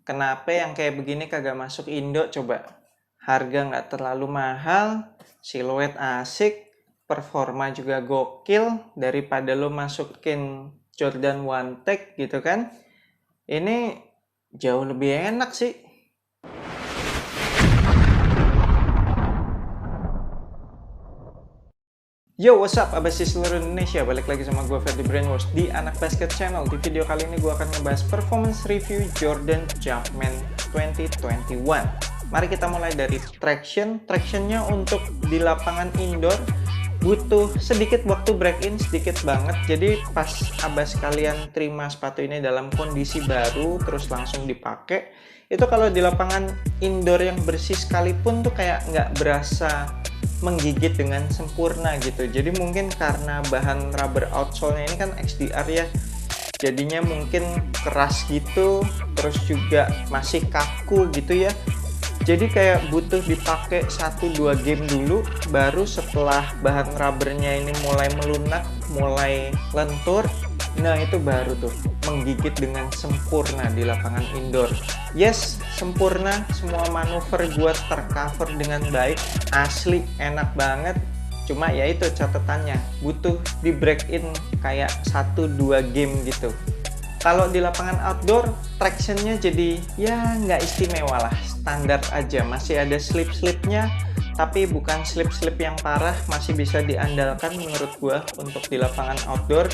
Kenapa yang kayak begini kagak masuk Indo coba? Harga nggak terlalu mahal, siluet asik, performa juga gokil, daripada lo masukin Jordan One Tech gitu kan. Ini jauh lebih enak sih. Yo, what's up, abasi seluruh Indonesia. Balik lagi sama gue, Ferdi Brainwash, di Anak Basket Channel. Di video kali ini gue akan ngebahas performance review Jordan Jumpman 2021. Mari kita mulai dari traction. Tractionnya untuk di lapangan indoor butuh sedikit waktu break-in, sedikit banget. Jadi pas abas kalian terima sepatu ini dalam kondisi baru, terus langsung dipakai, itu kalau di lapangan indoor yang bersih sekalipun tuh kayak nggak berasa menggigit dengan sempurna gitu. Jadi mungkin karena bahan rubber outsole-nya ini kan XDR ya, jadinya mungkin keras gitu, terus juga masih kaku gitu ya. Jadi kayak butuh dipakai 1-2 game dulu, baru setelah bahan rubbernya ini mulai melunak, mulai lentur, nah itu baru tuh menggigit dengan sempurna di lapangan indoor. Yes, sempurna, semua manuver gue tercover dengan baik, asli enak banget. Cuma ya itu catatannya, butuh di break in kayak 1-2 game gitu. Kalau di lapangan outdoor, tractionnya jadi ya nggak istimewa lah, standar aja. Masih ada slip-slipnya, tapi bukan slip-slip yang parah, masih bisa diandalkan menurut gua untuk di lapangan outdoor.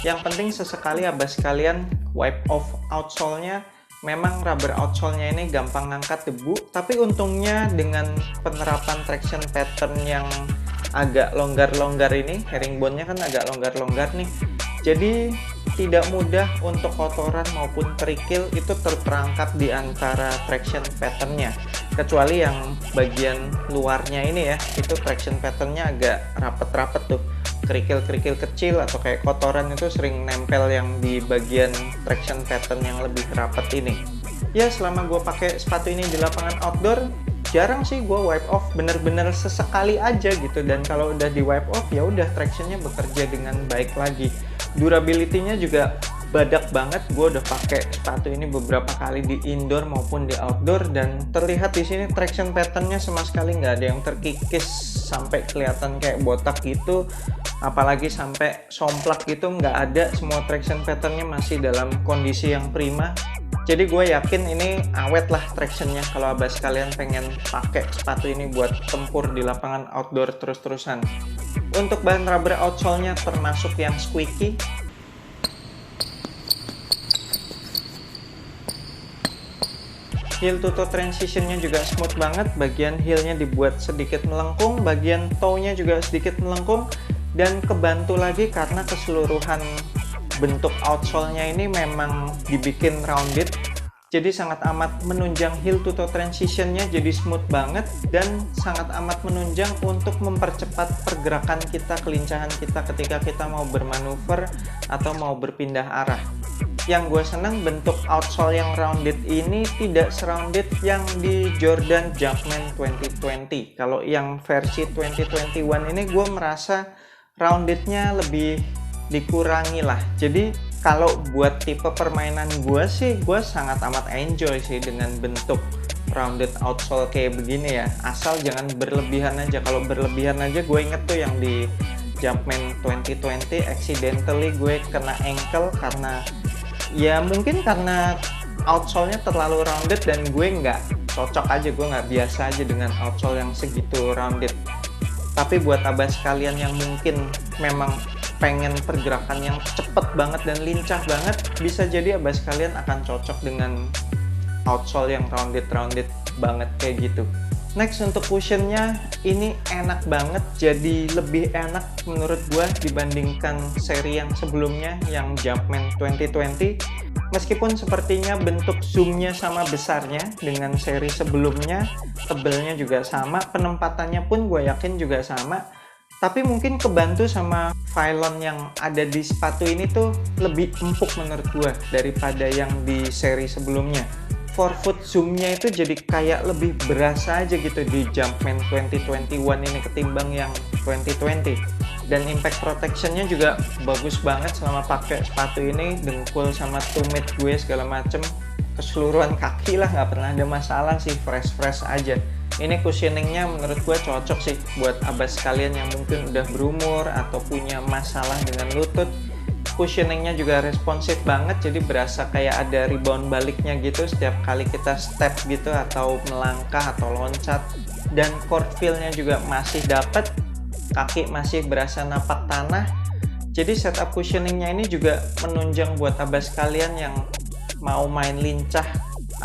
Yang penting sesekali abas kalian wipe off outsole-nya. Memang rubber outsole-nya ini gampang ngangkat debu, tapi untungnya dengan penerapan traction pattern yang agak longgar-longgar ini, herringbone-nya kan agak longgar-longgar nih, jadi tidak mudah untuk kotoran maupun kerikil itu terperangkap di antara traction patternnya, kecuali yang bagian luarnya ini ya, itu traction patternnya agak rapet-rapet tuh, kerikil-kerikil kecil atau kayak kotoran itu sering nempel yang di bagian traction pattern yang lebih rapet ini. Ya, selama gue pakai sepatu ini di lapangan outdoor, jarang sih gue wipe off, bener-bener sesekali aja gitu. Dan kalau udah di wipe off ya udah tractionnya bekerja dengan baik lagi. Durability-nya juga badak banget. Gue udah pakai sepatu ini beberapa kali di indoor maupun di outdoor, dan terlihat di sini traction patternnya sama sekali nggak ada yang terkikis sampai kelihatan kayak botak gitu, apalagi sampai somplak gitu, nggak ada. Semua traction patternnya masih dalam kondisi yang prima. Jadi gue yakin ini awet lah tractionnya kalau abas kalian pengen pakai sepatu ini buat tempur di lapangan outdoor terus-terusan. Untuk bahan rubber outsole-nya termasuk yang squeaky. Heel to toe transition-nya juga smooth banget. Bagian heel-nya dibuat sedikit melengkung, bagian toe-nya juga sedikit melengkung, dan kebantu lagi karena keseluruhan bentuk outsole-nya ini memang dibikin rounded, jadi sangat amat menunjang heel to toe transition-nya, jadi smooth banget dan sangat amat menunjang untuk mempercepat pergerakan kita, kelincahan kita ketika kita mau bermanuver atau mau berpindah arah. Yang gue senang bentuk outsole yang rounded ini tidak serounded yang di Jordan Jumpman 2020. Kalau yang versi 2021 ini gue merasa roundednya lebih dikurangi lah. Jadi kalau buat tipe permainan gue sih, gue sangat amat enjoy sih dengan bentuk rounded outsole kayak begini ya, asal jangan berlebihan aja. Kalau berlebihan aja, gue inget tuh yang di Jumpman 2020 accidentally gue kena ankle karena ya mungkin karena outsole-nya terlalu rounded dan gue nggak cocok aja, gue nggak biasa aja dengan outsole yang segitu rounded. Tapi buat abas kalian yang mungkin memang pengen pergerakan yang cepet banget dan lincah banget, bisa jadi abas kalian akan cocok dengan outsole yang rounded banget kayak gitu. Next, untuk cushionnya ini enak banget, jadi lebih enak menurut gua dibandingkan seri yang sebelumnya yang Jumpman 2020. Meskipun sepertinya bentuk zoomnya sama besarnya dengan seri sebelumnya, tebelnya juga sama, penempatannya pun gue yakin juga sama, tapi mungkin kebantu sama Phylon yang ada di sepatu ini tuh lebih empuk menurut gue daripada yang di seri sebelumnya. Forefoot zoomnya itu jadi kayak lebih berasa aja gitu di Jumpman 2021 ini ketimbang yang 2020. Dan impact protectionnya juga bagus banget selama pakai sepatu ini, dengkul sama tumit gue segala macem keseluruhan kaki lah, nggak pernah ada masalah sih, fresh aja. Ini cushioningnya menurut gue cocok sih buat abas kalian yang mungkin udah berumur atau punya masalah dengan lutut. Cushioningnya juga responsif banget, jadi berasa kayak ada rebound baliknya gitu setiap kali kita step gitu atau melangkah atau loncat. Dan core feel-nya juga masih dapat, kaki masih berasa napak tanah. Jadi setup cushioningnya ini juga menunjang buat abas kalian yang mau main lincah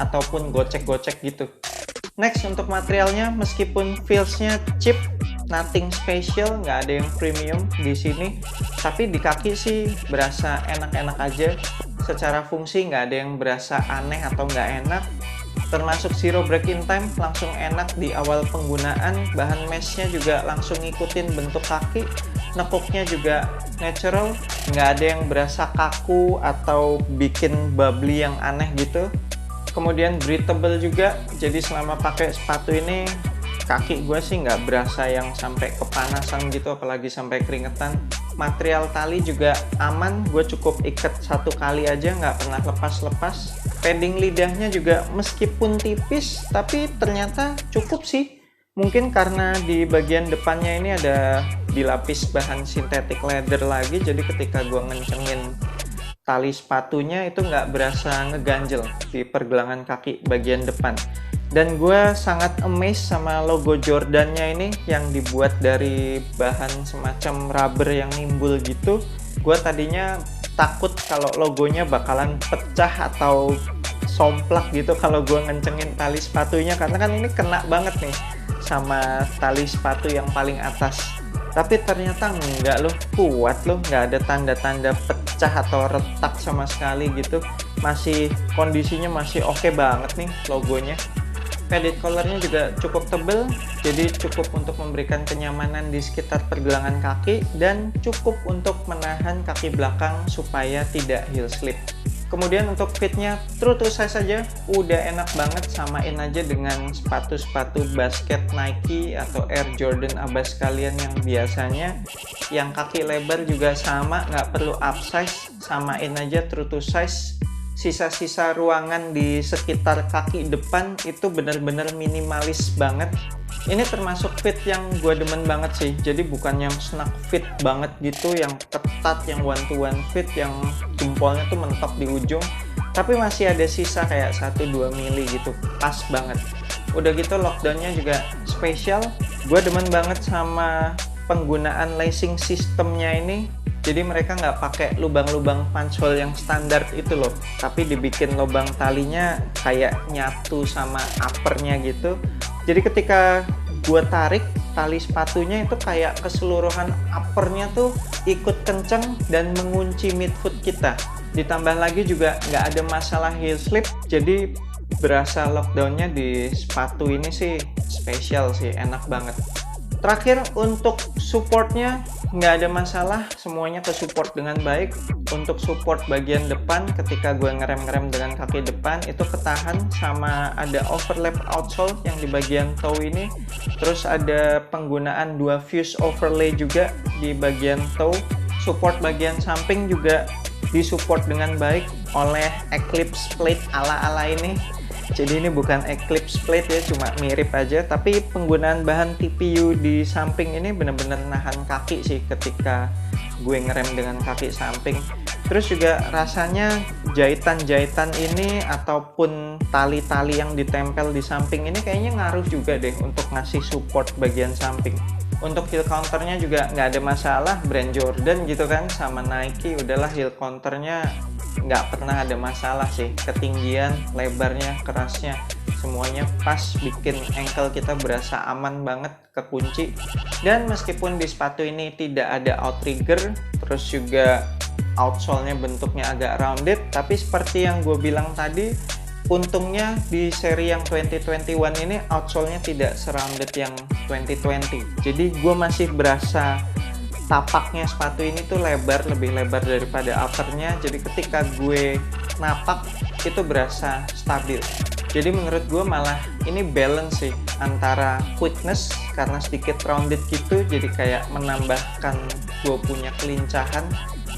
ataupun gocek-gocek gitu. Next, untuk materialnya, meskipun feels-nya cheap, nothing special, nggak ada yang premium di sini, tapi di kaki sih berasa enak-enak aja. Secara fungsi nggak ada yang berasa aneh atau nggak enak. Termasuk zero break-in time, langsung enak di awal penggunaan. Bahan meshnya juga langsung ngikutin bentuk kaki. Nekuknya juga natural, nggak ada yang berasa kaku atau bikin bubbly yang aneh gitu. Kemudian breathable juga, jadi selama pakai sepatu ini kaki gue sih nggak berasa yang sampai kepanasan gitu, apalagi sampai keringetan. Material tali juga aman, gue cukup ikat satu kali aja, nggak pernah lepas-lepas. Padding lidahnya juga meskipun tipis, tapi ternyata cukup sih. Mungkin karena di bagian depannya ini ada dilapis bahan synthetic leather lagi, jadi ketika gue ngencengin tali sepatunya itu nggak berasa ngeganjel di pergelangan kaki bagian depan. Dan gue sangat amazed sama logo Jordannya ini yang dibuat dari bahan semacam rubber yang nimbul gitu. Gue tadinya takut kalau logonya bakalan pecah atau somplak gitu kalau gue ngencengin tali sepatunya, karena kan ini kena banget nih sama tali sepatu yang paling atas. Tapi ternyata enggak loh, kuat loh, nggak ada tanda-tanda pecah atau retak sama sekali gitu. Masih kondisinya masih oke banget nih logonya. Padded collarnya juga cukup tebel, jadi cukup untuk memberikan kenyamanan di sekitar pergelangan kaki dan cukup untuk menahan kaki belakang supaya tidak heel slip. Kemudian untuk fitnya true to size saja, udah enak banget, samain aja dengan sepatu-sepatu basket Nike atau Air Jordan abas kalian yang biasanya yang kaki lebar juga sama, nggak perlu upsize, samain aja true to size. Sisa-sisa ruangan di sekitar kaki depan itu benar-benar minimalis banget. Ini termasuk fit yang gue demen banget sih, jadi bukan yang snug fit banget gitu, yang ketat, yang one to one fit, yang jempolnya tuh mentok di ujung, tapi masih ada sisa kayak 1-2 mili gitu, pas banget. Udah gitu lockdownnya juga spesial, gue demen banget sama penggunaan lacing sistemnya ini. Jadi mereka nggak pakai lubang-lubang punch hole yang standar itu loh, tapi dibikin lubang talinya kayak nyatu sama uppernya gitu. Jadi ketika gue tarik tali sepatunya itu kayak keseluruhan uppernya tuh ikut kenceng dan mengunci midfoot kita. Ditambah lagi juga nggak ada masalah heel slip, jadi berasa lockdownnya di sepatu ini sih spesial sih, enak banget. Terakhir untuk supportnya nggak ada masalah, semuanya ke support dengan baik. Untuk support bagian depan ketika gue ngerem-ngerem dengan kaki depan itu ketahan, sama ada overlap outsole yang di bagian toe ini. Terus ada penggunaan 2 fuse overlay juga di bagian toe. Support bagian samping juga disupport dengan baik oleh Eclipse plate ala-ala ini. Jadi ini bukan Eclipse plate ya, cuma mirip aja, tapi penggunaan bahan TPU di samping ini benar-benar nahan kaki sih ketika gue ngerem dengan kaki samping. Terus juga rasanya jahitan-jahitan ini ataupun tali-tali yang ditempel di samping ini kayaknya ngaruh juga deh untuk ngasih support bagian samping. Untuk heel counternya juga nggak ada masalah, brand Jordan gitu kan sama Nike, udahlah heel counternya nggak pernah ada masalah sih. Ketinggian, lebarnya, kerasnya, semuanya pas, bikin ankle kita berasa aman banget, kekunci. Dan meskipun di sepatu ini tidak ada outrigger, terus juga outsole-nya bentuknya agak rounded, tapi seperti yang gue bilang tadi, untungnya di seri yang 2021 ini outsole-nya tidak serounded yang 2020. Jadi gue masih berasa tapaknya sepatu ini tuh lebar, lebih lebar daripada uppernya. Jadi ketika gue napak itu berasa stabil. Jadi menurut gue malah ini balance sih antara quickness karena sedikit rounded gitu, jadi kayak menambahkan gue punya kelincahan.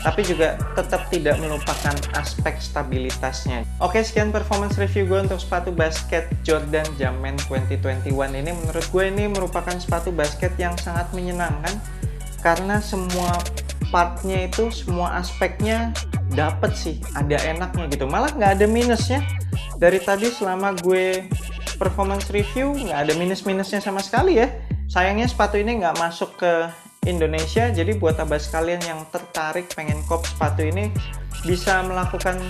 tapi juga tetap tidak melupakan aspek stabilitasnya. Oke, sekian performance review gue untuk sepatu basket Jordan Jumpman 2021 ini. Menurut gue ini merupakan sepatu basket yang sangat menyenangkan karena semua partnya itu, semua aspeknya dapet sih, ada enaknya gitu, malah nggak ada minusnya. Dari tadi selama gue performance review nggak ada minus-minusnya sama sekali ya. Sayangnya sepatu ini nggak masuk ke Indonesia, jadi buat abas kalian yang tertarik pengen kop sepatu ini bisa melakukan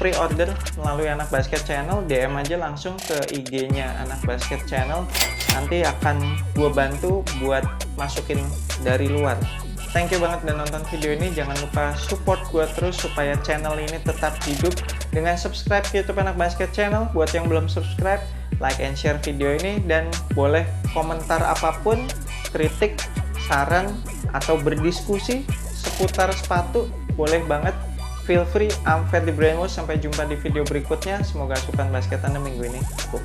pre-order melalui Anak Basket Channel. DM aja langsung ke IG-nya Anak Basket Channel, nanti akan gue bantu buat masukin dari luar. Thank you banget udah nonton video ini. Jangan lupa support gue terus supaya channel ini tetap hidup dengan subscribe YouTube Anak Basket Channel. Buat yang belum subscribe, like and share video ini, dan boleh komentar apapun, kritik, saran, atau berdiskusi seputar sepatu, boleh banget. Feel free. I'm Ferdy Brainwash. Sampai jumpa di video berikutnya. Semoga asupan basket Anda minggu ini cukup.